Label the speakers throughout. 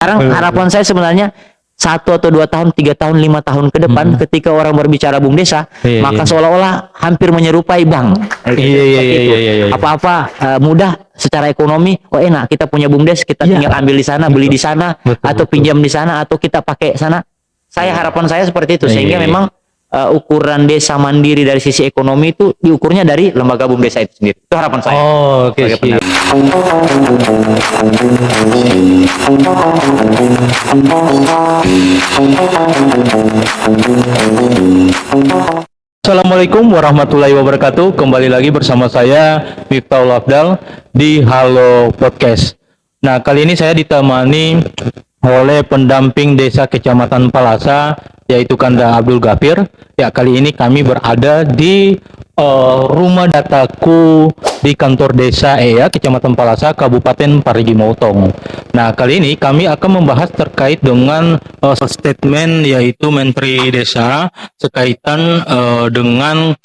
Speaker 1: Sekarang harapan saya sebenarnya 1 atau 2 tahun, 3 tahun, 5 tahun ke depan, ketika orang berbicara BUM Desa, maka seolah-olah hampir menyerupai bank. Apa-apa mudah secara ekonomi, oh enak kita punya BUMDes, kita tinggal ambil di sana, beli di sana, atau pinjam di sana, atau kita pakai sana. Harapan saya seperti itu, sehingga memang ukuran desa mandiri dari sisi ekonomi itu diukurnya dari lembaga BUM Desa itu sendiri. Itu harapan saya.
Speaker 2: Oke. Assalamualaikum warahmatullahi wabarakatuh. Kembali lagi bersama saya Miftahul Afdal di Halo Podcast. Nah, kali ini saya ditemani oleh pendamping desa Kecamatan Palasa, yaitu Kanda Abdul Ghafir. Ya, kali ini kami berada di rumah dataku di kantor desa Kecamatan Palasa, Kabupaten Parigi Motong. Nah, kali ini kami akan membahas terkait dengan statement yaitu Menteri Desa sekaitan dengan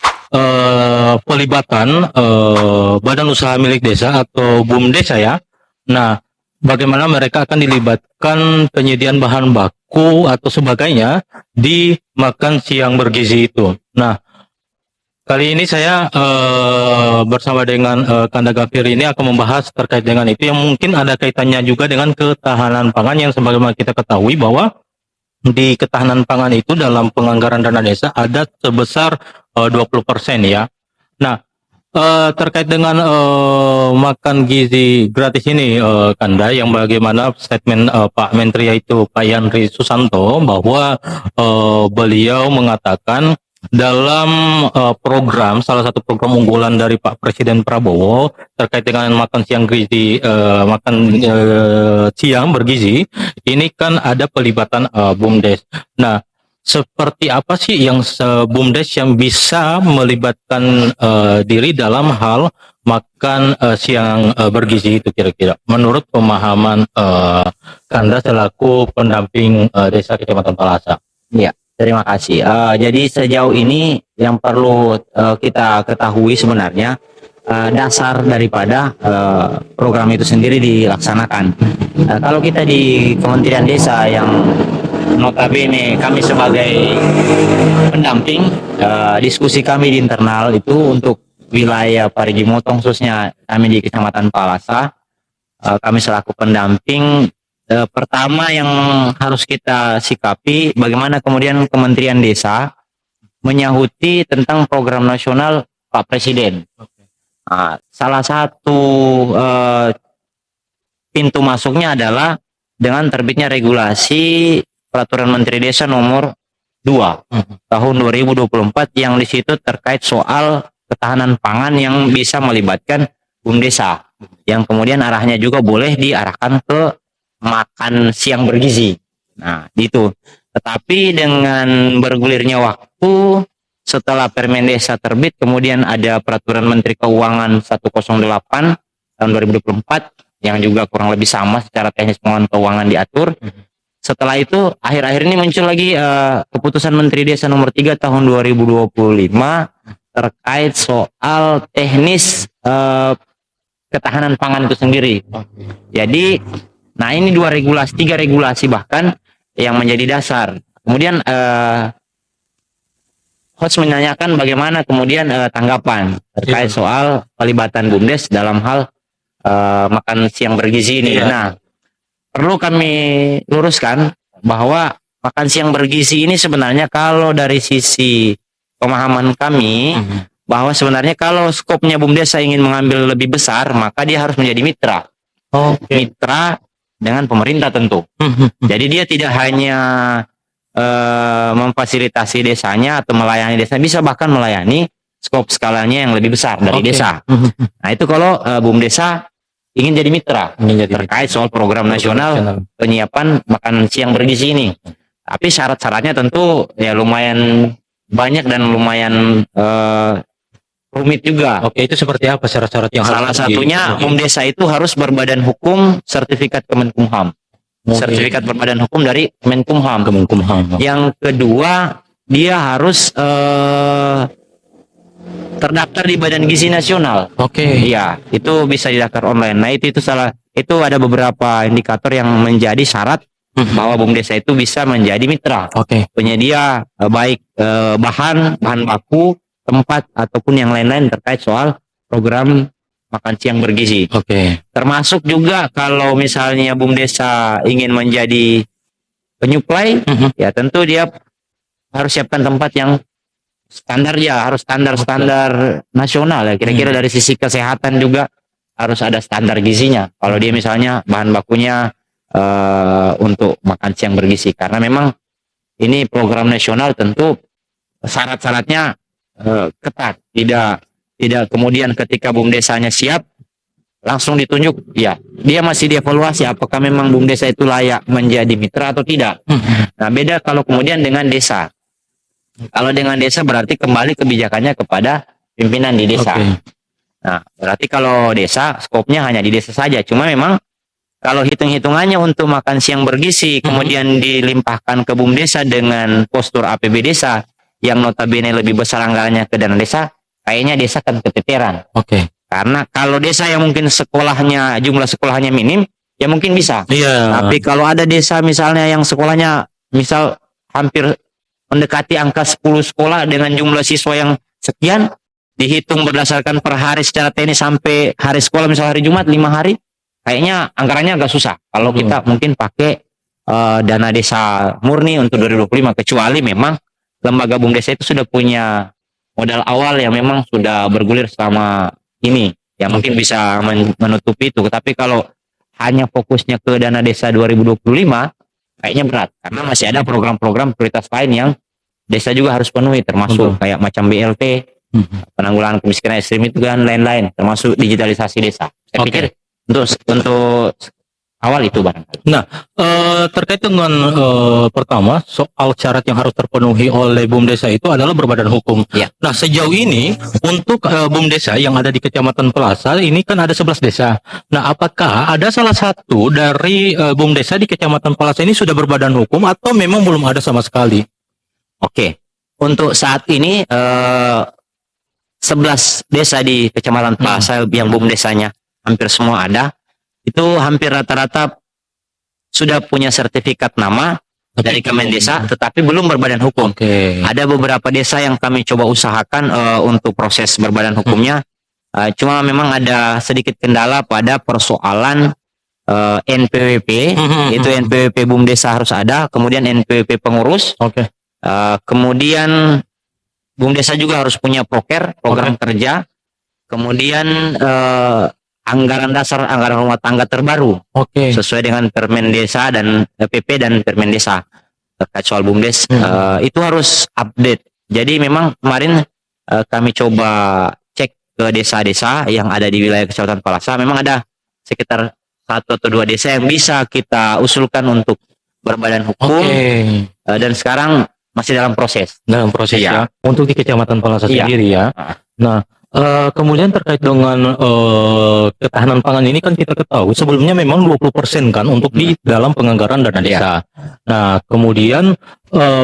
Speaker 2: pelibatan badan usaha milik desa atau BUM Desa ya. Nah, bagaimana mereka akan dilibatkan penyediaan bahan baku atau sebagainya di makan siang bergizi itu. Nah, kali ini saya bersama dengan Kanda Ghafir ini akan membahas terkait dengan itu yang mungkin ada kaitannya juga dengan ketahanan pangan, yang sebagaimana kita ketahui bahwa di ketahanan pangan itu dalam penganggaran dana desa ada sebesar 20% ya. Nah, terkait dengan makan gizi gratis ini, Kanda, yang bagaimana statement Pak Menteri yaitu Pak Yandri Susanto bahwa beliau mengatakan dalam program, salah satu program unggulan dari Pak Presiden Prabowo terkait dengan makan siang gizi, siang bergizi, ini kan ada pelibatan BUMDes. Nah, seperti apa sih yang BUMDes yang bisa melibatkan diri dalam hal makan siang bergizi itu kira-kira? Menurut pemahaman Kanda selaku pendamping desa Kecamatan Palasa.
Speaker 1: Iya, terima kasih. Jadi sejauh ini yang perlu kita ketahui sebenarnya dasar daripada program itu sendiri dilaksanakan. Kalau kita di Kementerian Desa yang notabene kami sebagai pendamping, diskusi kami di internal itu untuk wilayah Parigi Motong, khususnya kami di Kecamatan Palasa, kami selaku pendamping, pertama yang harus kita sikapi bagaimana kemudian Kementerian Desa menyahuti tentang program nasional Pak Presiden. Salah satu pintu masuknya adalah dengan terbitnya regulasi Peraturan Menteri Desa nomor 2 tahun 2024 yang di situ terkait soal ketahanan pangan yang bisa melibatkan BUM Desa, yang kemudian arahnya juga boleh diarahkan ke makan siang bergizi. Nah, itu. Tetapi dengan bergulirnya waktu setelah Permen Desa terbit, kemudian ada Peraturan Menteri Keuangan 108 tahun 2024 yang juga kurang lebih sama secara teknis pengelolaan keuangan diatur. Setelah itu akhir-akhir ini muncul lagi keputusan Menteri Desa nomor 3 tahun 2025 terkait soal teknis ketahanan pangan itu sendiri. Jadi, nah ini 3 regulasi bahkan yang menjadi dasar. Kemudian host menanyakan bagaimana kemudian tanggapan terkait soal pelibatan BUMDes dalam hal makan siang bergizi ini. Nah, perlu kami luruskan bahwa makan siang bergizi ini sebenarnya kalau dari sisi pemahaman kami, bahwa sebenarnya kalau skopnya BUM Desa ingin mengambil lebih besar, maka dia harus menjadi mitra. Mitra dengan pemerintah tentu. Jadi dia tidak hanya memfasilitasi desanya atau melayani desa, bisa bahkan melayani skop skalanya yang lebih besar dari desa. Nah, itu kalau BUM Desa ingin jadi mitra terkait soal program nasional penyiapan makan siang bergizi ini. Tapi syarat-syaratnya tentu ya lumayan banyak dan lumayan rumit juga.
Speaker 2: Oke, itu seperti apa syarat-syarat yang
Speaker 1: salah satunya BUM Desa itu harus berbadan hukum sertifikat Kemenkumham. Sertifikat berbadan hukum dari Kemenkumham. Yang kedua, dia harus terdaftar di Badan Gizi Nasional.
Speaker 2: Oke.
Speaker 1: Iya, itu bisa didaftar online. Nah, itu salah itu ada beberapa indikator yang menjadi syarat bahwa BUMDes itu bisa menjadi mitra
Speaker 2: Oke.
Speaker 1: penyedia baik bahan baku, tempat ataupun yang lain-lain terkait soal program makan siang bergizi.
Speaker 2: Oke.
Speaker 1: Termasuk juga kalau misalnya BUMDesa ingin menjadi penyuplai, ya tentu dia harus siapkan tempat yang standar, ya harus standar nasional ya. Kira-kira dari sisi kesehatan juga harus ada standar gizinya. Kalau dia misalnya bahan bakunya untuk makan siang bergizi, karena memang ini program nasional, tentu syarat-syaratnya ketat. Tidak kemudian ketika BUMDesanya siap langsung ditunjuk, ya dia masih dievaluasi apakah memang BUMDesa itu layak menjadi mitra atau tidak. Nah, beda kalau kemudian dengan desa. Kalau dengan desa berarti kembali kebijakannya kepada pimpinan di desa.
Speaker 2: Oke.
Speaker 1: Nah, berarti kalau desa skopnya hanya di desa saja. Cuma memang kalau hitung-hitungannya untuk makan siang bergizi kemudian dilimpahkan ke BUMDesa dengan postur APB desa yang notabene lebih besar anggarannya ke dana desa, kayaknya desa kan keteteran.
Speaker 2: Oke.
Speaker 1: Karena kalau desa yang mungkin sekolahnya, jumlah sekolahnya minim, ya mungkin bisa.
Speaker 2: Iya.
Speaker 1: Tapi kalau ada desa misalnya yang sekolahnya misal hampir mendekati angka 10 sekolah dengan jumlah siswa yang sekian, dihitung berdasarkan per hari secara teknis sampai hari sekolah misal hari Jumat 5 hari, kayaknya anggarannya agak susah. Kalau kita mungkin pakai dana desa murni untuk 2025, kecuali memang lembaga BUMDesa itu sudah punya modal awal yang memang sudah bergulir selama ini, yang mungkin bisa menutupi itu. Tapi kalau hanya fokusnya ke dana desa 2025, kayaknya berat, karena masih ada program-program prioritas lain yang desa juga harus penuhi, termasuk kayak macam BLT, penanggulangan kemiskinan ekstrim itu kan, lain-lain, termasuk digitalisasi desa. Saya pikir untuk awal itu barangkali.
Speaker 2: Nah, terkait dengan pertama soal syarat yang harus terpenuhi oleh BUMDesa itu adalah berbadan hukum.
Speaker 1: Ya.
Speaker 2: Nah, sejauh ini untuk BUMDesa yang ada di Kecamatan Pelasa ini kan ada 11 desa. Nah, apakah ada salah satu dari BUMDesa di Kecamatan Pelasa ini sudah berbadan hukum atau memang belum ada sama sekali?
Speaker 1: Oke, untuk saat ini 11 desa di Kecamatan Pelasa yang BUMDesanya hampir semua ada. Itu hampir rata-rata sudah punya sertifikat nama dari Kemendesa, tetapi belum berbadan hukum.
Speaker 2: Oke.
Speaker 1: Ada beberapa desa yang kami coba usahakan untuk proses berbadan hukumnya, cuma memang ada sedikit kendala pada persoalan NPWP, itu NPWP BUMDesa harus ada, kemudian NPWP pengurus,
Speaker 2: Oke.
Speaker 1: kemudian BUMDesa juga harus punya program kerja, kemudian anggaran dasar, anggaran rumah tangga terbaru, sesuai dengan Permen Desa dan PP dan Permen Desa terkait soal BUMDes, itu harus update. Jadi memang kemarin kami coba cek ke desa-desa yang ada di wilayah Kecamatan Pelasa, memang ada sekitar 1 atau 2 desa yang bisa kita usulkan untuk berbadan hukum, dan sekarang masih dalam proses.
Speaker 2: Ya. Untuk di Kecamatan Pelasa sendiri ya. Nah, kemudian terkait dengan ketahanan pangan ini kan kita ketahui sebelumnya memang 20% kan untuk di dalam penganggaran dana desa. Nah, kemudian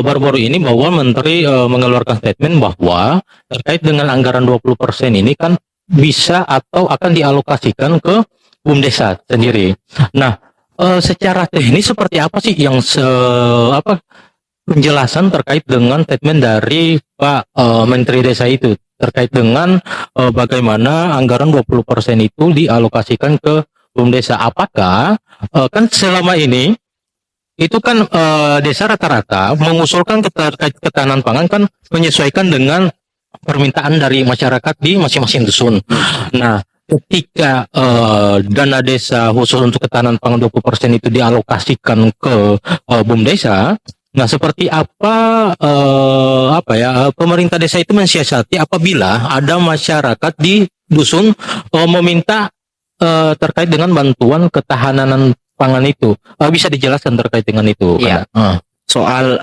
Speaker 2: baru-baru ini bahwa Menteri mengeluarkan statement bahwa terkait dengan anggaran 20% ini kan bisa atau akan dialokasikan ke BUMDesa sendiri. Nah, secara teknis seperti apa sih yang penjelasan terkait dengan statement dari Pak Menteri Desa itu terkait dengan bagaimana anggaran 20% itu dialokasikan ke BUMDesa? Apakah kan selama ini itu kan desa rata-rata mengusulkan terkait ketahanan pangan kan menyesuaikan dengan permintaan dari masyarakat di masing-masing dusun. Nah, ketika dana desa khusus untuk ketahanan pangan 20% itu dialokasikan ke BUMDesa, nah, seperti apa pemerintah desa itu mensiasati apabila ada masyarakat di dusun meminta terkait dengan bantuan ketahanan pangan itu? Bisa dijelaskan terkait dengan itu?
Speaker 1: Iya. Soal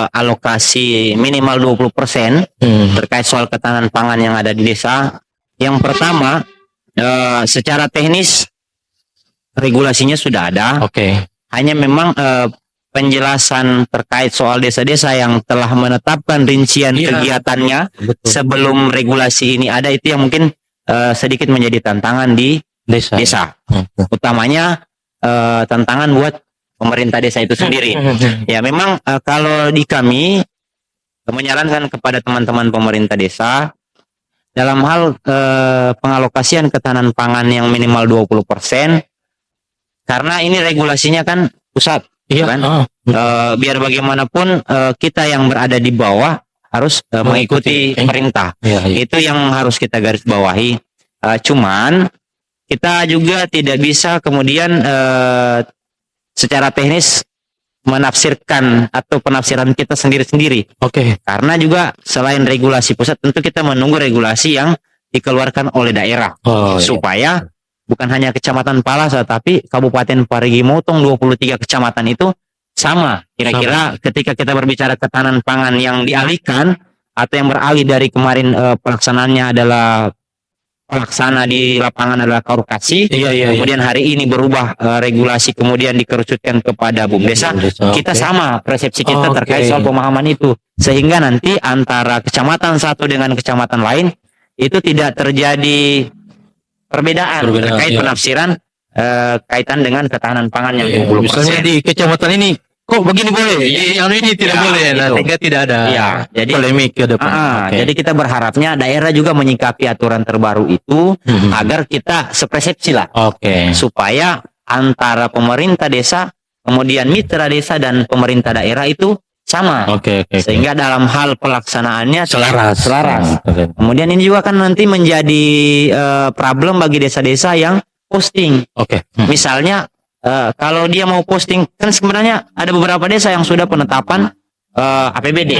Speaker 1: alokasi minimal 20% terkait soal ketahanan pangan yang ada di desa. Yang pertama, secara teknis regulasinya sudah ada. Hanya memang penjelasan terkait soal desa-desa yang telah menetapkan rincian kegiatannya sebelum regulasi ini ada, itu yang mungkin sedikit menjadi tantangan di desa. Utamanya tantangan buat pemerintah desa itu sendiri. Ya memang kalau di kami menyarankan kepada teman-teman pemerintah desa dalam hal pengalokasian ketahanan pangan yang minimal 20%, karena ini regulasinya kan pusat, kan? Biar bagaimanapun kita yang berada di bawah harus mengikuti perintah. Itu yang harus kita garis bawahi. Cuman kita juga tidak bisa kemudian secara teknis menafsirkan atau penafsiran kita sendiri-sendiri. Karena juga selain regulasi pusat, tentu kita menunggu regulasi yang dikeluarkan oleh daerah. Supaya bukan hanya Kecamatan Palasa, tapi Kabupaten Parigi Motong 23 kecamatan itu sama. Kira-kira ketika kita berbicara ketahanan pangan yang dialihkan atau yang beralih dari kemarin pelaksanaannya adalah pelaksana di lapangan adalah Karukasi, kemudian hari ini berubah regulasi kemudian dikerucutkan kepada BUMDesa, kita sama persepsi kita terkait soal pemahaman itu, sehingga nanti antara kecamatan satu dengan kecamatan lain itu tidak terjadi perbedaan terkait penafsiran kaitan dengan ketahanan pangan yang 20%.
Speaker 2: Misalnya di kecamatan ini kok begini boleh, yang ini tidak boleh, sehingga tidak ada
Speaker 1: jadi
Speaker 2: polemik ke depan.
Speaker 1: Jadi kita berharapnya daerah juga menyikapi aturan terbaru itu agar kita sepersepsi lah, supaya antara pemerintah desa, kemudian mitra desa dan pemerintah daerah itu sama, sehingga dalam hal pelaksanaannya selaras. Kemudian ini juga kan nanti menjadi problem bagi desa-desa yang posting. Misalnya kalau dia mau posting, kan sebenarnya ada beberapa desa yang sudah penetapan APBD.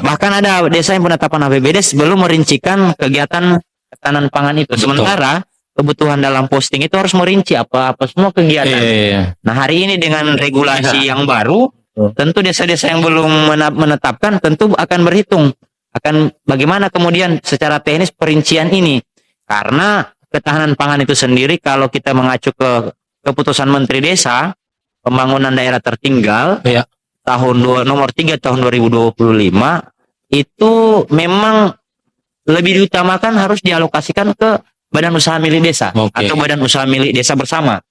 Speaker 1: Bahkan ada desa yang penetapan APBD sebelum merincikan kegiatan ketahanan pangan itu. Sementara kebutuhan dalam posting itu harus merinci apa semua kegiatan. Nah, hari ini dengan regulasi yang baru, tentu desa-desa yang belum menetapkan tentu akan berhitung akan bagaimana kemudian secara teknis perincian ini. Karena ketahanan pangan itu sendiri kalau kita mengacu ke keputusan Menteri Desa Pembangunan Daerah Tertinggal nomor 3 tahun 2025 itu memang lebih diutamakan harus dialokasikan ke badan usaha milik desa atau badan usaha milik desa bersama.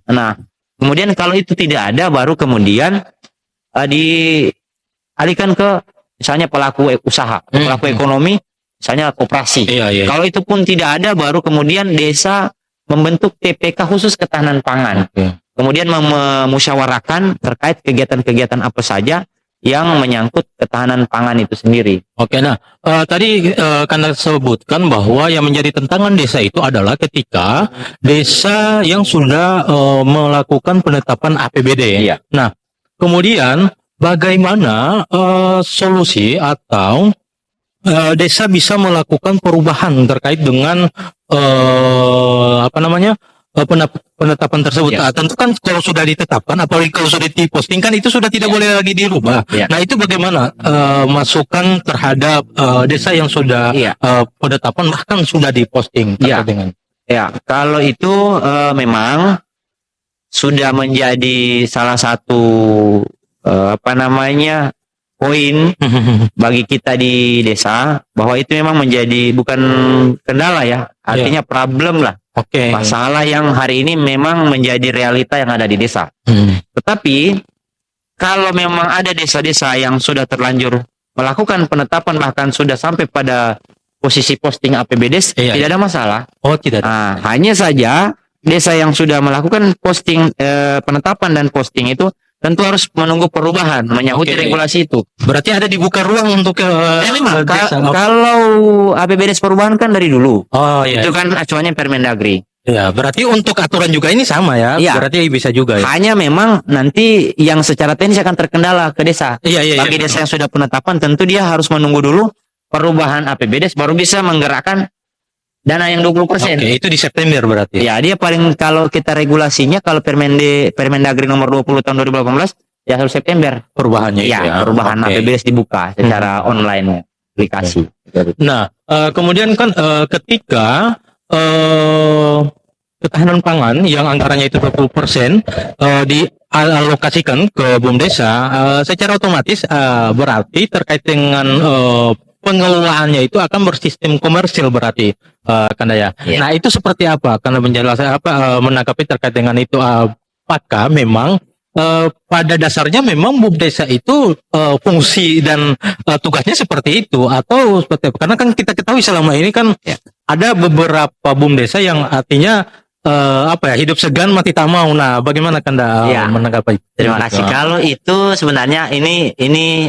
Speaker 1: Nah, kemudian kalau itu tidak ada, baru kemudian dialihkan ke misalnya pelaku usaha, pelaku ekonomi, misalnya koperasi. Kalau itu pun tidak ada, baru kemudian desa membentuk TPK khusus ketahanan pangan. Kemudian memusyawarahkan terkait kegiatan-kegiatan apa saja yang menyangkut ketahanan pangan itu sendiri.
Speaker 2: Tadi Anda sebutkan bahwa yang menjadi tantangan desa itu adalah ketika desa yang sudah melakukan penetapan APBD. Nah, kemudian bagaimana solusi atau desa bisa melakukan perubahan terkait dengan penetapan tersebut. Tentu kan kalau sudah ditetapkan, apalagi kalau sudah diposting kan itu sudah tidak boleh lagi dirubah. Nah, itu bagaimana masukan terhadap desa yang sudah penetapan bahkan sudah diposting dengan
Speaker 1: kalau itu memang sudah menjadi salah satu poin bagi kita di desa, bahwa itu memang menjadi bukan kendala artinya problem lah, masalah yang hari ini memang menjadi realita yang ada di desa. Tetapi kalau memang ada desa-desa yang sudah terlanjur melakukan penetapan bahkan sudah sampai pada posisi posting APBD, tidak ada masalah. Hanya saja desa yang sudah melakukan posting penetapan dan posting itu tentu harus menunggu perubahan menyangkut regulasi itu.
Speaker 2: Berarti ada dibuka ruang untuk
Speaker 1: memang kalau APBD perubahan kan dari dulu. Itu kan acuannya Permendagri.
Speaker 2: Berarti untuk aturan juga ini sama berarti bisa juga
Speaker 1: Hanya memang nanti yang secara teknis akan terkendala ke desa. Bagi desa yang sudah penetapan tentu dia harus menunggu dulu perubahan APBD baru bisa menggerakkan dana yang 20%.
Speaker 2: Itu di September berarti.
Speaker 1: Dia paling, kalau kita regulasinya kalau Permendagri nomor 20 tahun 2018 harus September
Speaker 2: perubahannya
Speaker 1: perubahan APBD dibuka secara online aplikasi.
Speaker 2: Nah, kemudian kan ketika ketahanan pangan yang anggarannya itu 20% dialokasikan ke BUMDesa, secara otomatis berarti terkait dengan pengelolaannya itu akan bersistem komersil berarti, Kanda ya.
Speaker 1: Iya.
Speaker 2: Nah, itu seperti apa? Karena menjelaskan menanggapi terkait dengan itu, apakah memang pada dasarnya memang BUMDesa itu fungsi dan tugasnya seperti itu atau seperti apa? Karena kan kita ketahui selama ini kan ada beberapa BUMDesa yang artinya hidup segan mati tak mau. Nah, bagaimana Kanda
Speaker 1: Ya.
Speaker 2: menanggapi?
Speaker 1: Terima kasih. Kalau itu sebenarnya ini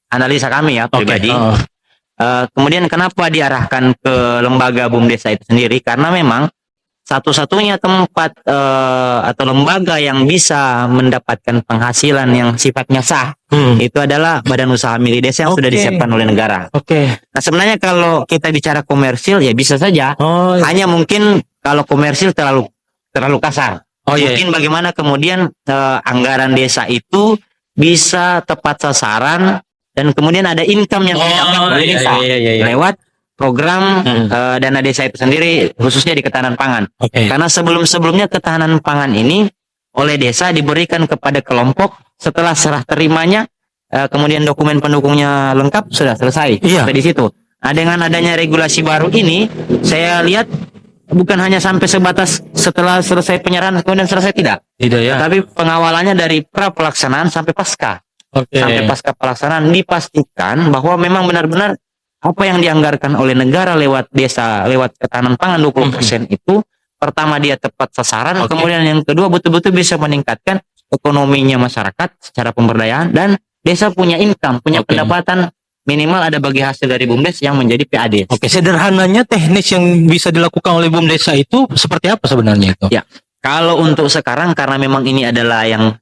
Speaker 1: analisa kami ya
Speaker 2: Oke.
Speaker 1: pribadi. Kemudian kenapa diarahkan ke lembaga BUMDesa itu sendiri? Karena memang satu-satunya tempat atau lembaga yang bisa mendapatkan penghasilan yang sifatnya sah itu adalah badan usaha milik desa yang sudah
Speaker 2: Oke.
Speaker 1: disiapkan oleh negara.
Speaker 2: Oke.
Speaker 1: Nah, sebenarnya kalau kita bicara komersil ya bisa saja.
Speaker 2: Oh,
Speaker 1: Hanya mungkin kalau komersil terlalu kasar.
Speaker 2: oh iya.
Speaker 1: Mungkin bagaimana kemudian anggaran desa itu bisa tepat sasaran dan kemudian ada income yang didapat oleh desa
Speaker 2: iya.
Speaker 1: lewat program dana desa itu sendiri khususnya di ketahanan pangan.
Speaker 2: Oke.
Speaker 1: Karena sebelum-sebelumnya ketahanan pangan ini oleh desa diberikan kepada kelompok setelah serah terimanya kemudian dokumen pendukungnya lengkap sudah selesai.
Speaker 2: Iya.
Speaker 1: Sampai di situ. Nah, dengan adanya regulasi baru ini saya lihat bukan hanya sampai sebatas setelah selesai penyerahan kemudian selesai tidak.
Speaker 2: Tidak ya.
Speaker 1: Tapi pengawalannya dari pra pelaksanaan sampai pasca.
Speaker 2: Oke.
Speaker 1: Sampai pasca pelaksanaan dipastikan bahwa memang benar-benar apa yang dianggarkan oleh negara lewat desa, lewat ketahanan pangan 20% itu pertama dia tepat sasaran,
Speaker 2: Oke.
Speaker 1: kemudian yang kedua betul-betul bisa meningkatkan ekonominya masyarakat secara pemberdayaan dan desa punya income, punya
Speaker 2: Oke.
Speaker 1: pendapatan minimal ada bagi hasil dari BUMDes yang menjadi PAD.
Speaker 2: Oke, sederhananya teknis yang bisa dilakukan oleh BUMDesa itu seperti apa sebenarnya itu?
Speaker 1: Ya. Kalau untuk sekarang karena memang ini adalah yang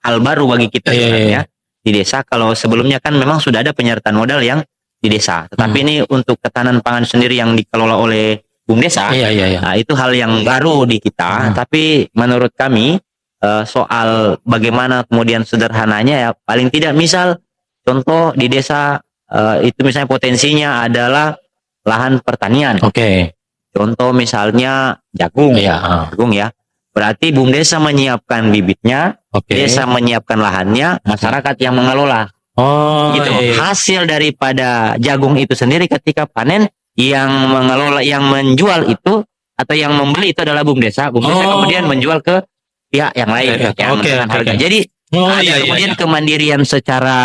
Speaker 1: hal baru bagi kita
Speaker 2: Iya,
Speaker 1: sebenarnya di desa. Kalau sebelumnya kan memang sudah ada penyertaan modal yang di desa. Tetapi ini untuk ketahanan pangan sendiri yang dikelola oleh BUMDesa.
Speaker 2: Iya.
Speaker 1: Nah, itu hal yang baru di kita. Tapi menurut kami soal bagaimana kemudian sederhananya ya paling tidak misal contoh di desa itu misalnya potensinya adalah lahan pertanian.
Speaker 2: Oke.
Speaker 1: Contoh misalnya jagung.
Speaker 2: Iya.
Speaker 1: Jagung ya. Berarti BUMDesa menyiapkan bibitnya,
Speaker 2: Oke.
Speaker 1: desa menyiapkan lahannya, masyarakat yang mengelola.
Speaker 2: Oh,
Speaker 1: Gitu.
Speaker 2: iya.
Speaker 1: Hasil daripada jagung itu sendiri ketika panen yang mengelola, yang menjual itu atau yang membeli itu adalah BUMDesa. BUMDesa
Speaker 2: Oh.
Speaker 1: kemudian menjual ke pihak yang lain
Speaker 2: Oke,
Speaker 1: yang
Speaker 2: oke,
Speaker 1: dengan
Speaker 2: oke,
Speaker 1: harga.
Speaker 2: oke.
Speaker 1: Jadi
Speaker 2: Oh,
Speaker 1: ada
Speaker 2: iya.
Speaker 1: kemudian kemandirian secara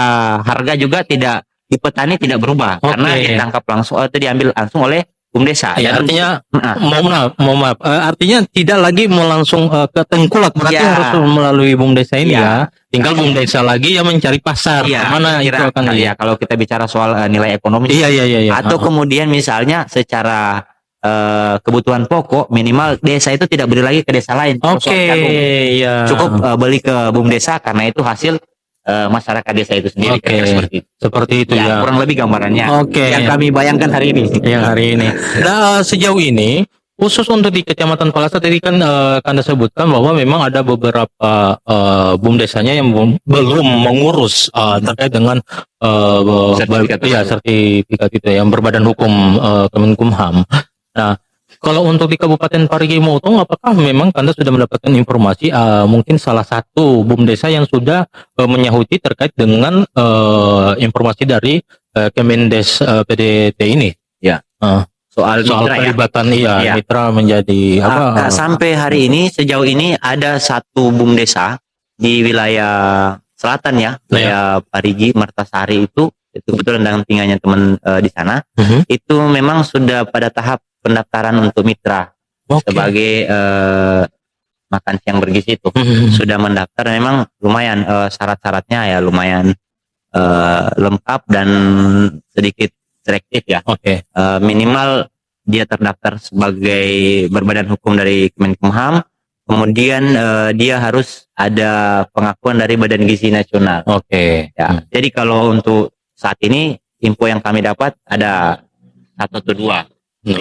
Speaker 1: harga juga tidak di petani tidak berubah
Speaker 2: Oke.
Speaker 1: karena ditangkap langsung atau diambil langsung oleh BUMDesa.
Speaker 2: Ya,
Speaker 1: Dan-
Speaker 2: artinya
Speaker 1: Nah,
Speaker 2: mohon maaf. Artinya tidak lagi mau langsung ke tengkulak, berarti
Speaker 1: Ya.
Speaker 2: harus melalui BUMDesa ini
Speaker 1: Ya.
Speaker 2: ya. Tinggal BUMDesa lagi yang mencari pasar.
Speaker 1: Iya,
Speaker 2: Mana itu
Speaker 1: kira-
Speaker 2: akan
Speaker 1: ya, kalau kita bicara soal nilai ekonomi
Speaker 2: Iya.
Speaker 1: atau kemudian misalnya secara kebutuhan pokok minimal desa itu tidak beli lagi ke desa lain. Kalau
Speaker 2: Oke,
Speaker 1: soal jagung,
Speaker 2: ya.
Speaker 1: cukup beli ke BUMDesa karena itu hasil masyarakat desa itu sendiri.
Speaker 2: Oke.
Speaker 1: Kira-kira seperti itu.
Speaker 2: Seperti itu
Speaker 1: Ya,
Speaker 2: ya.
Speaker 1: kurang lebih gambarannya
Speaker 2: Oke.
Speaker 1: yang kami bayangkan hari ini.
Speaker 2: Yang hari ini. Nah, sejauh ini khusus untuk di Kecamatan Palasa tadi kan Kanda sebutkan bahwa memang ada beberapa BUMDesanya yang belum mengurus terkait dengan
Speaker 1: Sertifikat
Speaker 2: sertifikat itu yang berbadan hukum Kemenkumham. Nah, kalau untuk di Kabupaten Parigi Motong, apakah memang Kanda sudah mendapatkan informasi mungkin salah satu BUMDesa yang sudah menyahuti terkait dengan informasi dari Kemendes PDT ini?
Speaker 1: Ya. Soal
Speaker 2: Soal
Speaker 1: mitra ya.
Speaker 2: pelibatan
Speaker 1: Iya.
Speaker 2: mitra menjadi apa?
Speaker 1: Sampai hari ini sejauh ini ada satu BUMDesa di wilayah selatan ya, wilayah Parigi, Mertasari itu kebetulan dengan tinggalnya teman di sana. Itu memang sudah pada tahap pendaftaran untuk mitra
Speaker 2: Oke.
Speaker 1: sebagai makan siang bergizi itu sudah mendaftar. Memang lumayan syarat-syaratnya ya lumayan lengkap dan sedikit selektif ya.
Speaker 2: Oke.
Speaker 1: Minimal dia terdaftar sebagai berbadan hukum dari Kemenkumham, kemudian dia harus ada pengakuan dari Badan Gizi Nasional.
Speaker 2: Oke.
Speaker 1: Ya. Jadi kalau untuk saat ini info yang kami dapat ada 1 atau 2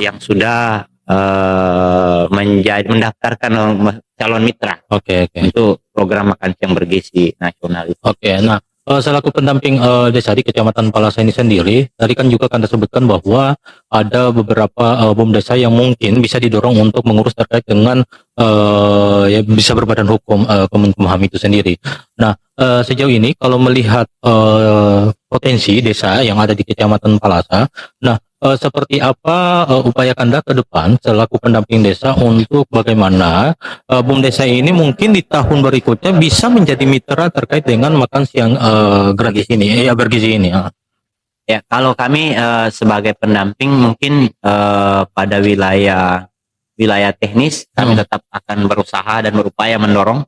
Speaker 1: yang sudah mendaftarkan calon mitra
Speaker 2: Oke.
Speaker 1: untuk program makan siang bergizi nasional itu.
Speaker 2: Oke. Nah, selaku pendamping desa di Kecamatan Palasa ini sendiri, tadi kan juga Kanda sebutkan bahwa ada beberapa BUMDesa yang mungkin bisa didorong untuk mengurus terkait dengan ya bisa berbadan hukum Kemenkumham itu sendiri. Nah, sejauh ini kalau melihat potensi desa yang ada di Kecamatan Palasa, nah seperti apa upaya Anda ke depan selaku pendamping desa untuk bagaimana BUM desa ini mungkin di tahun berikutnya bisa menjadi mitra terkait dengan makan siang gratis ini, bergizi ini.
Speaker 1: Ya, kalau kami sebagai pendamping mungkin pada wilayah teknis kami tetap akan berusaha dan berupaya mendorong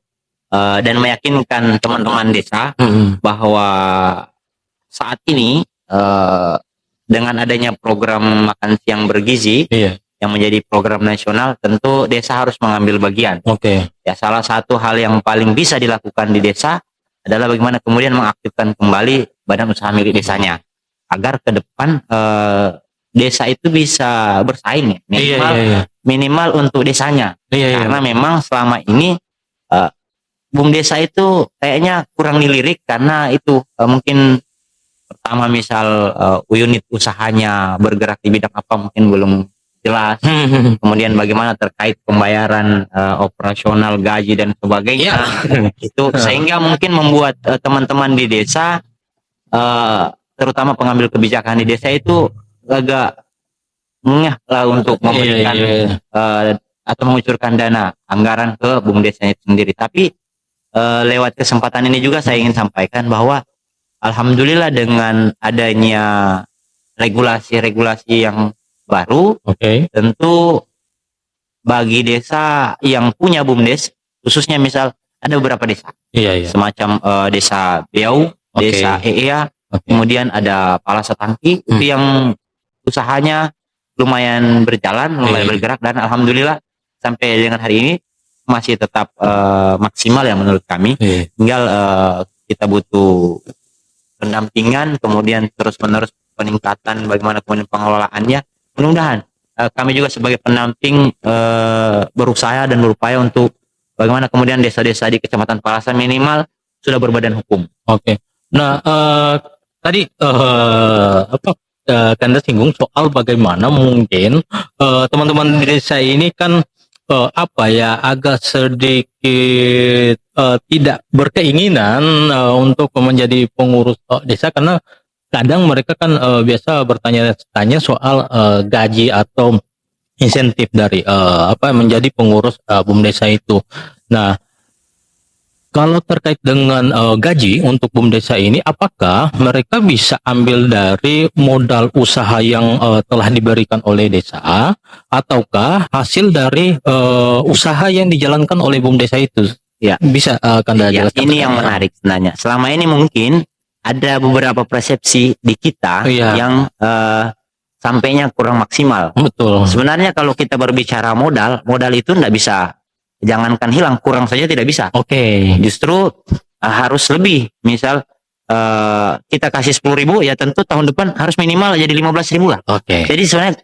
Speaker 1: dan meyakinkan teman-teman desa bahwa saat ini dengan adanya program makan siang bergizi yang menjadi program nasional, tentu desa harus mengambil bagian. Ya, salah satu hal yang paling bisa dilakukan di desa adalah bagaimana kemudian mengaktifkan kembali badan usaha milik desanya agar ke depan desa itu bisa bersaing minimal untuk desanya. Karena memang selama ini BUM desa itu kayaknya kurang dilirik karena itu mungkin pertama misal unit usahanya bergerak di bidang apa mungkin belum jelas. Kemudian bagaimana terkait pembayaran operasional, gaji dan sebagainya. Itu sehingga mungkin membuat teman-teman di desa terutama pengambil kebijakan di desa itu agak ngeh lah untuk memberikan atau mengucurkan dana anggaran ke BUM desanya itu sendiri. Tapi lewat kesempatan ini juga saya ingin sampaikan bahwa alhamdulillah dengan adanya regulasi-regulasi yang baru, tentu bagi desa yang punya BUMDes, khususnya misal ada beberapa desa, semacam desa Beau, desa Eea, kemudian ada Palasa Tangki, itu yang usahanya lumayan berjalan, lumayan bergerak, dan alhamdulillah sampai dengan hari ini masih tetap maksimal ya menurut kami. Tinggal kita butuh pendampingan, kemudian terus-menerus peningkatan bagaimana kemudian pengelolaannya. Mudah-mudahan kami juga sebagai pendamping berusaha dan berupaya untuk bagaimana kemudian desa-desa di Kecamatan Palasa minimal sudah berbadan hukum.
Speaker 2: Nah, tadi Kanda singgung soal bagaimana mungkin teman-teman di desa ini kan agak sedikit tidak berkeinginan untuk menjadi pengurus desa, karena kadang mereka kan biasa bertanya-tanya soal gaji atau insentif dari menjadi pengurus BUM desa itu. Nah, kalau terkait dengan gaji untuk BUM desa ini, apakah mereka bisa ambil dari modal usaha yang telah diberikan oleh desa, ataukah hasil dari usaha yang dijalankan oleh BUM desa itu?
Speaker 1: Ya,
Speaker 2: bisa Kanda jelaskan?
Speaker 1: Ini yang menarik sebenarnya. Selama ini mungkin ada beberapa persepsi di kita yang sampainya kurang maksimal.
Speaker 2: Betul.
Speaker 1: Sebenarnya kalau kita berbicara modal itu tidak bisa. Jangankan hilang, kurang saja tidak bisa. Justru harus lebih. Misal kita kasih 10.000, ya tentu tahun depan harus minimal jadi 15.000 lah. Jadi sebenarnya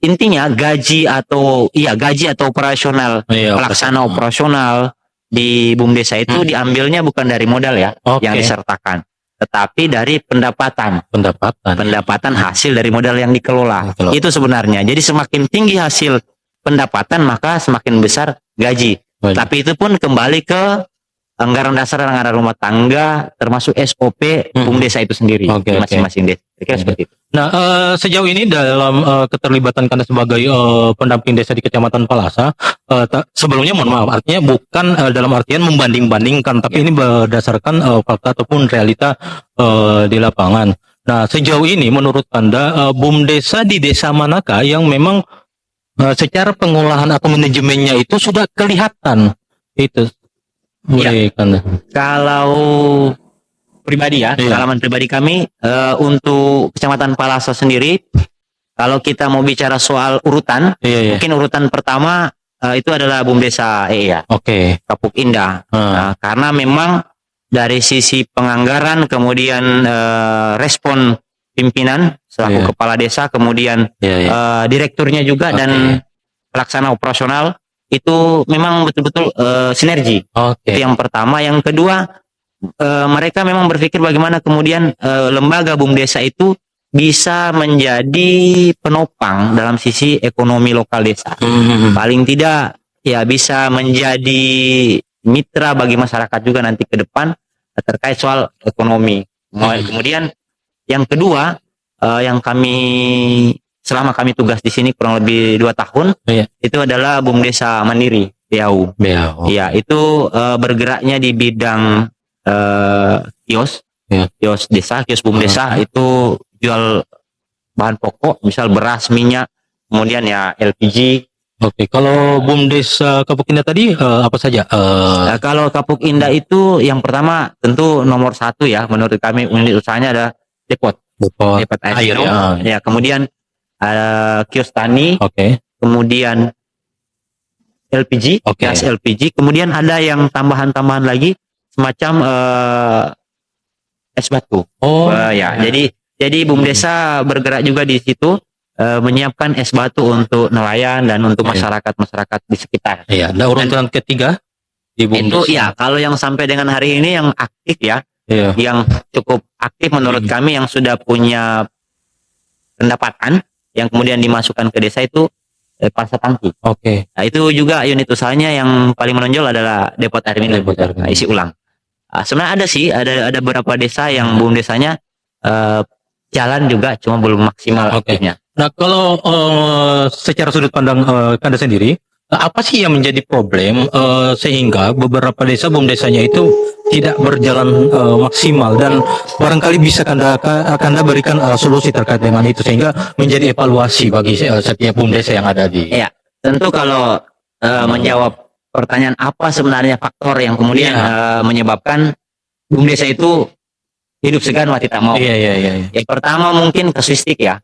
Speaker 1: intinya gaji atau operasional, pelaksana operasional di BUM desa itu diambilnya bukan dari modal yang disertakan, tetapi dari pendapatan hasil dari modal yang dikelola. Itu sebenarnya. Jadi semakin tinggi hasil pendapatan maka semakin besar gaji. Tapi itu pun kembali ke anggaran dasar dan anggaran rumah tangga, termasuk SOP BUM desa itu sendiri di masing-masing desa. Kira seperti itu.
Speaker 2: Nah, sejauh ini dalam keterlibatan Kanda sebagai pendamping desa di Kecamatan Palasa, sebelumnya mohon maaf, artinya bukan dalam artian membanding-bandingkan, tapi ini berdasarkan fakta ataupun realita di lapangan. Nah, sejauh ini menurut Kanda, BUM desa di desa manakah yang memang secara pengolahan atau manajemennya itu sudah kelihatan? Itu boleh Kanda.
Speaker 1: Kalau pribadi pengalaman pribadi kami untuk Kecamatan Palasa sendiri, kalau kita mau bicara soal urutan, mungkin urutan pertama itu adalah BUM desa Eea, Kapuk Indah. Karena memang dari sisi penganggaran, kemudian respon pimpinan selaku kepala desa, kemudian direkturnya juga dan pelaksana operasional itu memang betul-betul sinergi. Itu yang pertama. Yang kedua, mereka memang berpikir bagaimana kemudian lembaga BUM desa itu bisa menjadi penopang dalam sisi ekonomi lokal desa. Paling tidak ya bisa menjadi mitra bagi masyarakat juga nanti ke depan terkait soal ekonomi. Kemudian yang kedua, yang selama kami tugas di sini kurang lebih 2 tahun,
Speaker 2: Iya.
Speaker 1: itu adalah BUM Desa Mandiri BAU.
Speaker 2: BAU.
Speaker 1: Iya, itu bergeraknya di bidang kios,
Speaker 2: Iya.
Speaker 1: kios desa, kios BUM desa itu jual bahan pokok, misal beras, minyak, kemudian ya LPG.
Speaker 2: Oke, kalau BUM Desa Kapuk Indah tadi apa saja?
Speaker 1: Kalau Kapuk Indah itu yang pertama tentu nomor 1 ya menurut kami unit usahanya ada depot air
Speaker 2: air
Speaker 1: minum.
Speaker 2: ya.
Speaker 1: Ya, kemudian kios tani,
Speaker 2: Oke.
Speaker 1: kemudian LPG,
Speaker 2: Oke.
Speaker 1: gas LPG, kemudian ada yang tambahan-tambahan lagi semacam es batu.
Speaker 2: Oh,
Speaker 1: Ya, jadi BUM Desa bergerak juga di situ menyiapkan es batu untuk nelayan dan untuk
Speaker 2: Iya.
Speaker 1: masyarakat di sekitar.
Speaker 2: iya. Nah, urutan ketiga di BUM
Speaker 1: Itu
Speaker 2: Desa.
Speaker 1: ya, kalau yang sampai dengan hari ini yang aktif ya,
Speaker 2: Iya.
Speaker 1: yang cukup aktif menurut kami yang sudah punya pendapatan yang kemudian dimasukkan ke desa itu pasar tangki.
Speaker 2: Oke.
Speaker 1: Nah, itu juga unit usahanya yang paling menonjol adalah depot air minum,
Speaker 2: Depot air minum.
Speaker 1: isi ulang. Sebenarnya ada sih, ada beberapa desa yang BUM desanya jalan juga, cuma belum maksimal
Speaker 2: Oke.
Speaker 1: aktifnya.
Speaker 2: Nah, kalau secara sudut pandang Kanda sendiri, apa sih yang menjadi problem sehingga beberapa desa BUM desanya itu tidak berjalan maksimal, dan barangkali bisa Kanda berikan solusi terkait dengan itu sehingga menjadi evaluasi bagi setiap BUM desa yang ada di.
Speaker 1: Iya, tentu kalau menjawab pertanyaan apa sebenarnya faktor yang kemudian menyebabkan BUM desa itu hidup segan mati tak mau.
Speaker 2: Iya.
Speaker 1: Yang pertama mungkin kasuistik ya.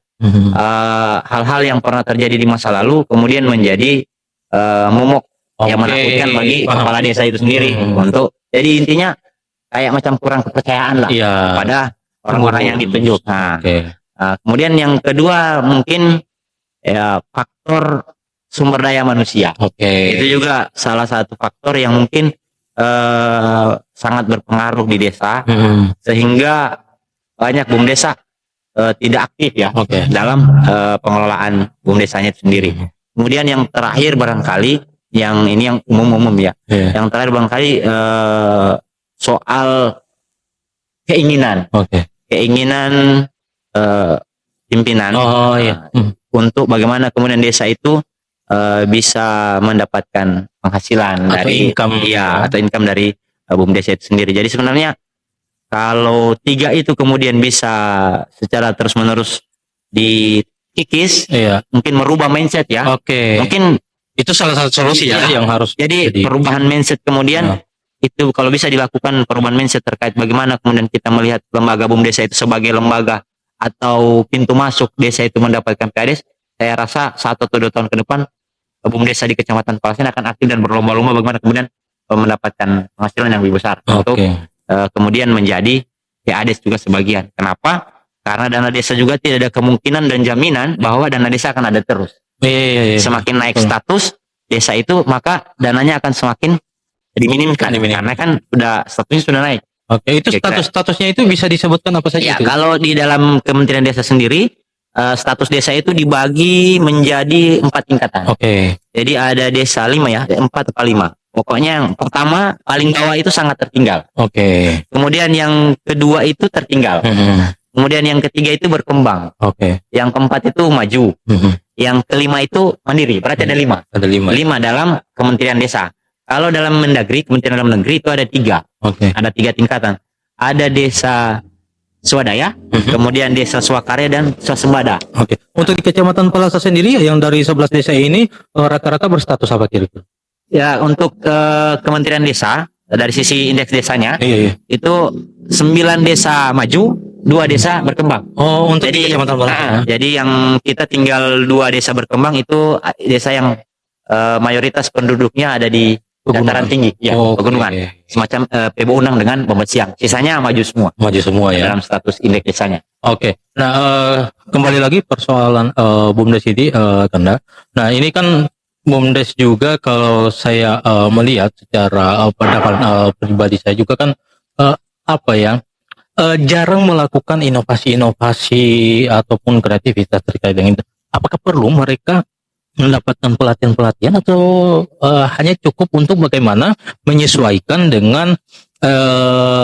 Speaker 1: Hal-hal yang pernah terjadi di masa lalu kemudian menjadi momok yang menakutkan bagi kepala desa itu sendiri. Jadi intinya kayak macam kurang kepercayaan lah pada orang-orang yang ditunjuk. Kemudian yang kedua mungkin ya faktor sumber daya manusia. Itu juga salah satu faktor yang mungkin sangat berpengaruh di desa, sehingga banyak BUM desa tidak aktif ya dalam pengelolaan BUM desanya itu sendiri. Kemudian yang terakhir barangkali yang ini yang umum-umum ya. Yang terakhir barangkali soal keinginan. Keinginan pimpinan untuk bagaimana kemudian desa itu bisa mendapatkan penghasilan
Speaker 2: atau
Speaker 1: dari
Speaker 2: income,
Speaker 1: atau income dari BUM desa itu sendiri. Jadi sebenarnya kalau 3 itu kemudian bisa secara terus-menerus dikikis, mungkin merubah mindset ya. Mungkin
Speaker 2: itu salah satu solusi yang harus.
Speaker 1: Jadi perubahan mindset kemudian itu kalau bisa dilakukan perubahan mindset terkait bagaimana kemudian kita melihat lembaga BUM desa itu sebagai lembaga atau pintu masuk desa itu mendapatkan PADES, saya rasa 1 atau 2 tahun ke depan BUM desa di Kecamatan Palasen akan aktif dan berlomba-lomba bagaimana kemudian mendapatkan penghasilan yang lebih besar untuk kemudian menjadi PADES juga sebagian. Kenapa? Karena dana desa juga tidak ada kemungkinan dan jaminan bahwa dana desa akan ada terus. Semakin naik status desa itu, maka dananya akan semakin diminimkan. Karena kan statusnya sudah naik.
Speaker 2: Itu statusnya itu bisa disebutkan apa saja?
Speaker 1: Kalau di dalam Kementerian Desa sendiri, status desa itu dibagi menjadi 4 tingkatan. Jadi ada desa 5 ya, 4 atau 5. Pokoknya yang pertama paling bawah itu sangat tertinggal. Kemudian yang kedua itu tertinggal. Kemudian yang ketiga itu berkembang. Yang keempat itu maju. Yang kelima itu mandiri. Berarti ada 5.
Speaker 2: Ada
Speaker 1: 5 dalam Kementerian Desa. Kalau dalam Mendagri, Kementerian Dalam Negeri itu ada 3. Ada 3 tingkatan. Ada desa swadaya, kemudian desa swakarya dan swasembada.
Speaker 2: Untuk di Kecamatan Palasa sendiri yang dari 11 desa ini rata-rata berstatus apa kira-kira?
Speaker 1: Ya, untuk Kementerian Desa dari sisi indeks desanya itu 9 desa maju, 2 desa berkembang.
Speaker 2: Untuk di Kecamatan Palasa.
Speaker 1: Jadi yang kita tinggal 2 desa berkembang itu desa yang mayoritas penduduknya ada di dataran tinggi, pegunungan. Semacam PBU Unang dengan Bombat Siang. Sisanya maju semua. Dalam status indeks desanya.
Speaker 2: Nah, kembali lagi persoalan BUMDes ini, Kanda. Nah, ini kan BUMDes juga kalau saya melihat secara pandangan pribadi saya juga kan jarang melakukan inovasi-inovasi ataupun kreativitas terkait dengan itu. Apakah perlu mereka mendapatkan pelatihan-pelatihan atau hanya cukup untuk bagaimana menyesuaikan dengan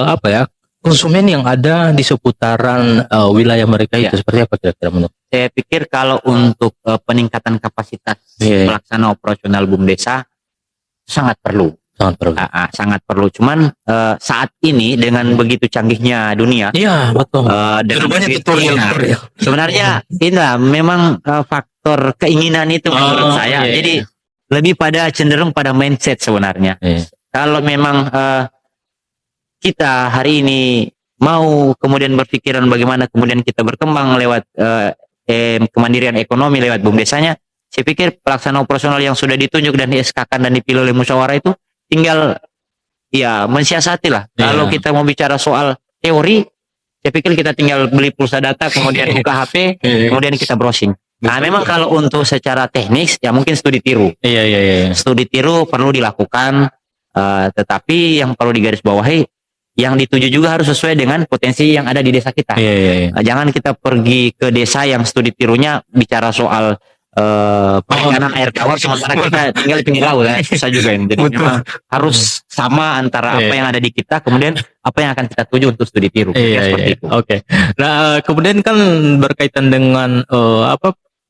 Speaker 2: apa ya, konsumen yang ada di seputaran wilayah mereka
Speaker 1: Ya.
Speaker 2: itu, seperti apa kira-kira menurut?
Speaker 1: Saya pikir kalau untuk peningkatan kapasitas
Speaker 2: Iya.
Speaker 1: pelaksana operasional BUMDesa sangat perlu.
Speaker 2: Sangat perlu.
Speaker 1: Sangat perlu. Cuman saat ini dengan begitu canggihnya dunia,
Speaker 2: Iya, betul.
Speaker 1: dengan
Speaker 2: Banyak
Speaker 1: begitu-
Speaker 2: tutorial.
Speaker 1: Iya. Sebenarnya tidak, memang faktor keinginan itu menurut saya.
Speaker 2: Iya.
Speaker 1: Jadi lebih pada cenderung pada mindset sebenarnya.
Speaker 2: Iya.
Speaker 1: Kalau memang kita hari ini mau kemudian berpikiran bagaimana kemudian kita berkembang lewat kemandirian ekonomi lewat BUMDesanya, saya pikir pelaksana operasional yang sudah ditunjuk dan di SK-kan dan dipilih oleh musyawarah itu tinggal ya mensiasati lah.
Speaker 2: Iya.
Speaker 1: Kalau kita mau bicara soal teori, saya pikir kita tinggal beli pulsa data, kemudian buka HP,
Speaker 2: Iya.
Speaker 1: kemudian kita browsing. Nah, memang kalau untuk secara teknis ya mungkin studi tiru.
Speaker 2: Iya.
Speaker 1: Studi tiru perlu dilakukan, tetapi yang perlu digarisbawahi, yang dituju juga harus sesuai dengan potensi yang ada di desa kita.
Speaker 2: Iya.
Speaker 1: Jangan kita pergi ke desa yang studi tirunya bicara soal perikanan air tawar, sementara kita tinggal di pinggir laut, ya. Susah juga ini. Jadi memang harus sama antara apa
Speaker 2: Iya.
Speaker 1: yang ada di kita, kemudian apa yang akan kita tuju untuk studi tiru.
Speaker 2: Iya.
Speaker 1: Seperti itu.
Speaker 2: Oke. Nah, kemudian kan berkaitan dengan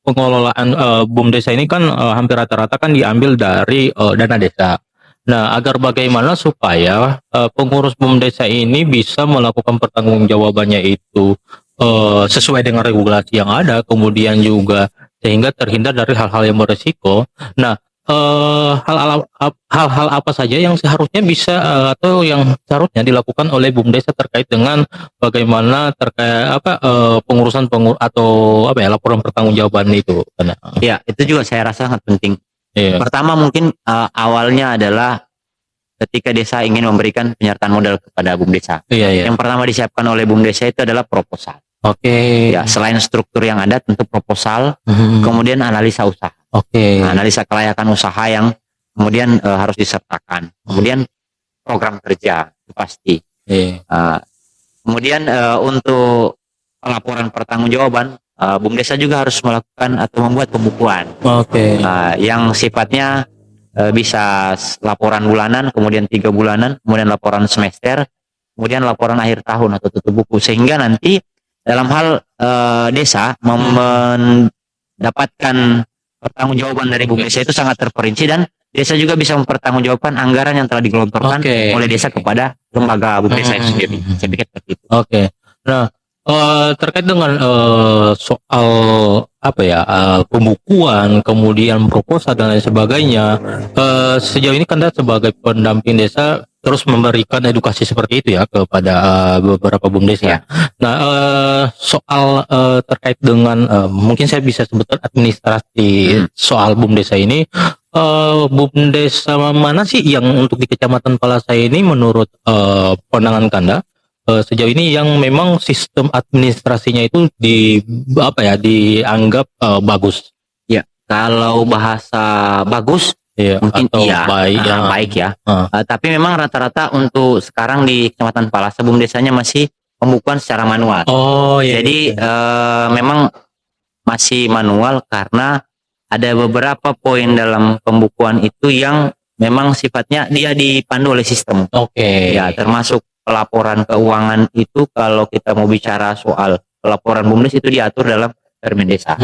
Speaker 2: pengelolaan BUMDesa ini kan hampir rata-rata kan diambil dari dana desa. Nah, agar bagaimana supaya pengurus BUMDesa ini bisa melakukan pertanggungjawabannya itu sesuai dengan regulasi yang ada, kemudian juga sehingga terhindar dari hal-hal yang beresiko. Nah, hal-hal apa saja yang seharusnya bisa atau yang seharusnya dilakukan oleh BUMDesa terkait dengan bagaimana terkait pengurusan atau laporan pertanggungjawaban itu?
Speaker 1: Ya, itu juga saya rasa sangat penting.
Speaker 2: Iya.
Speaker 1: Pertama mungkin awalnya adalah ketika desa ingin memberikan penyertaan modal kepada BUMDesa.
Speaker 2: Iya.
Speaker 1: Yang pertama disiapkan oleh BUMDesa itu adalah proposal.
Speaker 2: Oke.
Speaker 1: Ya, selain struktur yang ada tentu proposal, kemudian analisa usaha.
Speaker 2: Oke.
Speaker 1: Analisa kelayakan usaha yang kemudian harus disertakan. Kemudian program kerja itu pasti.
Speaker 2: Iya.
Speaker 1: Kemudian untuk laporan pertanggungjawaban, BUMDesa juga harus melakukan atau membuat pembukuan
Speaker 2: Oke.
Speaker 1: yang sifatnya bisa laporan bulanan, kemudian 3 bulanan, kemudian laporan semester, kemudian laporan akhir tahun atau tutup buku, sehingga nanti dalam hal desa mendapatkan pertanggungjawaban dari BUMDesa itu sangat terperinci, dan desa juga bisa mempertanggungjawabkan anggaran yang telah digelontorkan
Speaker 2: Oke.
Speaker 1: oleh desa kepada lembaga BUMDesa itu sendiri. Saya pikir seperti itu.
Speaker 2: Oke. Nah, terkait dengan soal pembukuan, kemudian proposal dan lain sebagainya, sejauh ini kan sebagai pendamping desa terus memberikan edukasi seperti itu ya kepada beberapa BUMDesa.
Speaker 1: Ya.
Speaker 2: Nah, soal terkait dengan mungkin saya bisa sebutkan administrasi soal BUMDesa ini, BUMDesa mana sih yang untuk di Kecamatan Palasai ini menurut pandangan Kanda sejauh ini yang memang sistem administrasinya itu dianggap bagus?
Speaker 1: Ya, kalau bahasa bagus
Speaker 2: Iya,
Speaker 1: mungkin
Speaker 2: atau
Speaker 1: iya,
Speaker 2: baik ya.
Speaker 1: baik ya. Tapi memang rata-rata untuk sekarang di Kecamatan Palasa BUMDesanya masih pembukuan secara manual.
Speaker 2: Oh iya.
Speaker 1: Jadi memang masih manual karena ada beberapa poin dalam pembukuan itu yang memang sifatnya dia dipandu oleh sistem.
Speaker 2: Oke.
Speaker 1: Ya, termasuk pelaporan keuangan itu kalau kita mau bicara soal pelaporan BUMDes itu diatur dalam Permen Desa.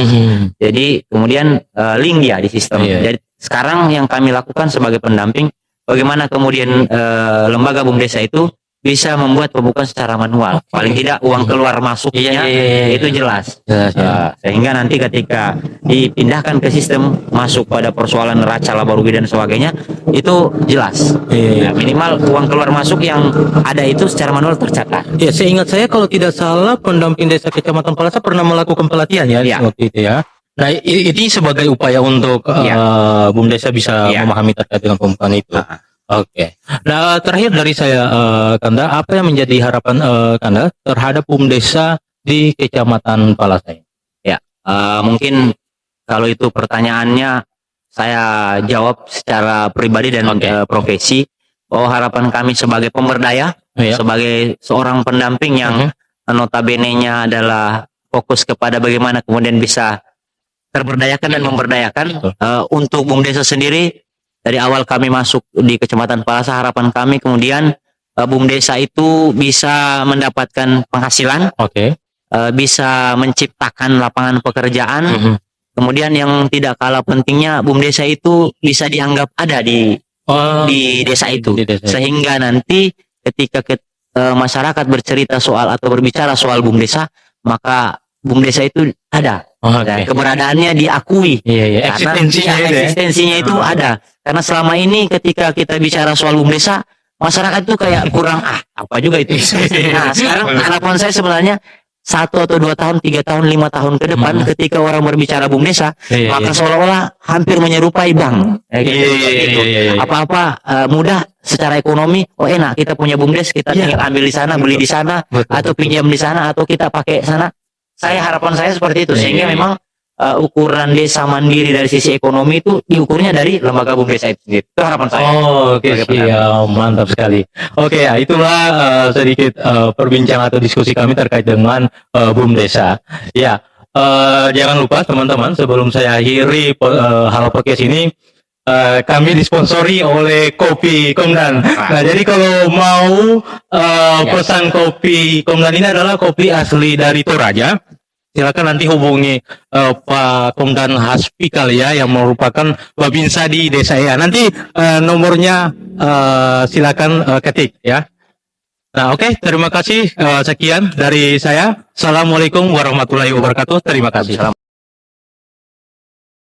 Speaker 1: Jadi kemudian link dia di sistem.
Speaker 2: Iya.
Speaker 1: Jadi sekarang yang kami lakukan sebagai pendamping, bagaimana kemudian lembaga BUMDesa itu bisa membuat pembukuan secara manual.
Speaker 2: Oke.
Speaker 1: Paling tidak uang keluar masuknya
Speaker 2: Iya.
Speaker 1: itu jelas.
Speaker 2: Jelas, ya.
Speaker 1: Sehingga nanti ketika dipindahkan ke sistem masuk pada persoalan neraca laba rugi dan sebagainya itu jelas.
Speaker 2: Iya.
Speaker 1: Nah, minimal uang keluar masuk yang ada itu secara manual tercatat.
Speaker 2: Ya, seingat saya kalau tidak salah pendamping desa Kecamatan Palasa pernah melakukan pelatihan ya
Speaker 1: Iya.
Speaker 2: seperti itu ya. Nah, ini sebagai upaya untuk BUMDesa bisa
Speaker 1: Iya.
Speaker 2: memahami terkait dengan pembukaan itu. Oke. Nah, terakhir dari saya, Kanda, apa yang menjadi harapan Kanda terhadap BUMDesa di Kecamatan Palasai?
Speaker 1: Mungkin kalau itu pertanyaannya saya jawab secara pribadi dan profesi. Oh, harapan kami sebagai pemberdaya,
Speaker 2: Iya.
Speaker 1: sebagai seorang pendamping yang notabene-nya adalah fokus kepada bagaimana kemudian bisa terberdayakan dan memberdayakan.
Speaker 2: Betul.
Speaker 1: Untuk BUMDesa sendiri, dari awal kami masuk di Kecamatan Palasa, harapan kami kemudian BUMDesa itu bisa mendapatkan penghasilan,
Speaker 2: Oke.
Speaker 1: bisa menciptakan lapangan pekerjaan.
Speaker 2: Mhm.
Speaker 1: Kemudian yang tidak kalah pentingnya, BUMDesa itu bisa dianggap ada di
Speaker 2: Oh,
Speaker 1: desa itu,
Speaker 2: di desa.
Speaker 1: sehingga nanti ketika masyarakat bercerita soal atau berbicara soal BUMDesa, maka BUMDesa itu ada.
Speaker 2: Oh,
Speaker 1: Dan
Speaker 2: oke.
Speaker 1: keberadaannya diakui.
Speaker 2: Iya, iya.
Speaker 1: Karena
Speaker 2: Eksistensinya itu ya.
Speaker 1: eksistensinya itu ada. Karena selama ini ketika kita bicara soal BUMDesa, masyarakat itu kayak kurang apa juga itu. Nah, sekarang harapan saya sebenarnya 1 atau 2 tahun, 3 tahun, 5 tahun ke depan, ketika orang berbicara BUMDesa,
Speaker 2: Iya,
Speaker 1: maka
Speaker 2: iya.
Speaker 1: seolah-olah hampir menyerupai bank.
Speaker 2: Iya, iya,
Speaker 1: Gitu.
Speaker 2: iya, iya.
Speaker 1: Apa-apa mudah secara ekonomi. Oh enak, kita punya BUMDes, kita
Speaker 2: Iya.
Speaker 1: tinggal ambil di sana, beli di sana,
Speaker 2: Betul,
Speaker 1: atau
Speaker 2: betul.
Speaker 1: pinjam di sana, atau kita pakai sana. Harapan saya seperti itu,
Speaker 2: Iya,
Speaker 1: sehingga
Speaker 2: iya.
Speaker 1: memang ukuran desa mandiri dari sisi ekonomi itu diukurnya dari lembaga BUMDesa itu sendiri. Itu harapan saya.
Speaker 2: Oh, oke,
Speaker 1: Sebagai
Speaker 2: siap, mantap sekali. Oke, ya itulah sedikit perbincangan atau diskusi kami terkait dengan BUMDesa. Ya, jangan lupa teman-teman, sebelum saya akhiri Halo Podcast ini, kami disponsori oleh Kopi Komdan. Nah, jadi kalau mau pesan kopi Komdan ini adalah kopi asli dari Toraja. Silakan nanti hubungi Pak Komdan Haspi kali ya, yang merupakan Babinsa di desa ya. Nanti nomornya silakan ketik ya. Nah, oke, terima kasih. Sekian dari saya. Assalamualaikum warahmatullahi wabarakatuh. Terima kasih.